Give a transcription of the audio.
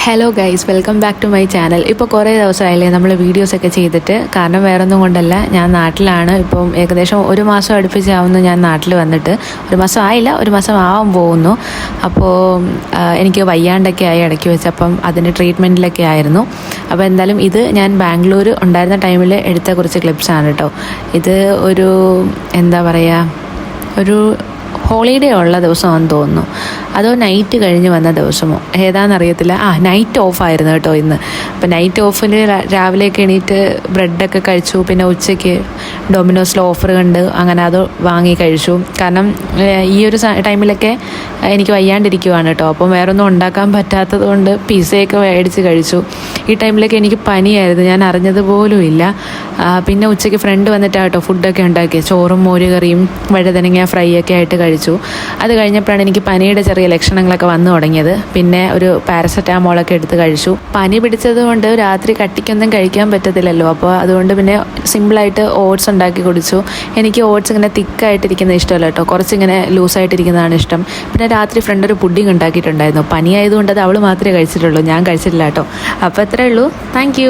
Hello guys, welcome back to my channel. ഇപ്പോൾ കുറേ ദിവസമായില്ലേ നമ്മൾ വീഡിയോസൊക്കെ ചെയ്തിട്ട്. കാരണം വേറൊന്നും കൊണ്ടല്ല, ഞാൻ നാട്ടിലാണ്. ഇപ്പം ഏകദേശം ഒരു മാസം അടുപ്പിച്ചാവുന്നു ഞാൻ നാട്ടിൽ വന്നിട്ട്. ഒരു മാസം ആയില്ല, ഒരു മാസം ആവാൻ പോകുന്നു. അപ്പോൾ എനിക്ക് വയ്യാണ്ടൊക്കെ ആയി ഇടയ്ക്ക് വെച്ച്. അപ്പം അതിൻ്റെ ട്രീറ്റ്മെൻറ്റിലൊക്കെ ആയിരുന്നു. അപ്പോൾ എന്തായാലും ഇത് ഞാൻ ബാംഗ്ലൂർ ഉണ്ടായിരുന്ന ടൈമിൽ എടുത്ത കുറച്ച് ക്ലിപ്സാണ് കേട്ടോ. ഇത് ഒരു എന്താ പറയുക, ഒരു ഹോളിഡേ ഉള്ള ദിവസമാണെന്ന് തോന്നുന്നു, അതോ നൈറ്റ് കഴിഞ്ഞ് വന്ന ദിവസമോ ഏതാണെന്നറിയത്തില്ല. നൈറ്റ് ഓഫായിരുന്നു കേട്ടോ ഇന്ന്. അപ്പോൾ നൈറ്റ് ഓഫിൽ രാവിലെയൊക്കെ എണീറ്റ് ബ്രെഡൊക്കെ കഴിച്ചു. പിന്നെ ഉച്ചയ്ക്ക് ഡൊമിനോസിൽ ഓഫർ കണ്ട് അങ്ങനെ അത് വാങ്ങി കഴിച്ചു. കാരണം ഈ ഒരു ടൈമിലൊക്കെ എനിക്ക് വയ്യാണ്ടിരിക്കുവാണ് കേട്ടോ. അപ്പം വേറൊന്നും ഉണ്ടാക്കാൻ പറ്റാത്തത് കൊണ്ട് പിസ്സയൊക്കെ മേടിച്ച് കഴിച്ചു. ഈ ടൈമിലൊക്കെ എനിക്ക് പനിയായിരുന്നു, ഞാൻ അറിഞ്ഞത് പോലും ഇല്ല. പിന്നെ ഉച്ചയ്ക്ക് ഫ്രണ്ട് വന്നിട്ടാണ് കേട്ടോ ഫുഡൊക്കെ ഉണ്ടാക്കിയത്. ചോറും മോരുകറിയും വഴുതനങ്ങ ഫ്രൈ ഒക്കെ ആയിട്ട് കഴിച്ചു. അത് കഴിഞ്ഞപ്പോഴാണ് എനിക്ക് പനിയുടെ ചെറിയ ലക്ഷണങ്ങളൊക്കെ വന്നു തുടങ്ങിയത്. പിന്നെ ഒരു പാരസെറ്റാമോളൊക്കെ എടുത്ത് കഴിച്ചു. പനി പിടിച്ചത് കൊണ്ട് രാത്രി കട്ടിക്കൊന്നും കഴിക്കാൻ പറ്റത്തില്ലല്ലോ. അപ്പോൾ അതുകൊണ്ട് പിന്നെ സിമ്പിളായിട്ട് ഓട്സ് ഉണ്ടാക്കി കുടിച്ചു. എനിക്ക് ഓട്സ് ഇങ്ങനെ തിക്കായിട്ടിരിക്കുന്നത് ഇഷ്ടമല്ല കേട്ടോ, കുറച്ചിങ്ങനെ ലൂസായിട്ടിരിക്കുന്നതാണ് ഇഷ്ടം. പിന്നെ രാത്രി ഫ്രണ്ട് ഒരു പുഡിങ് ഉണ്ടാക്കിയിട്ടുണ്ടായിരുന്നു. പനി ആയതുകൊണ്ട് അത് അവൾ മാത്രമേ കഴിച്ചിട്ടുള്ളൂ, ഞാൻ കഴിച്ചിട്ടില്ല കേട്ടോ. അപ്പോൾ അത്രേ ഉള്ളൂ. താങ്ക്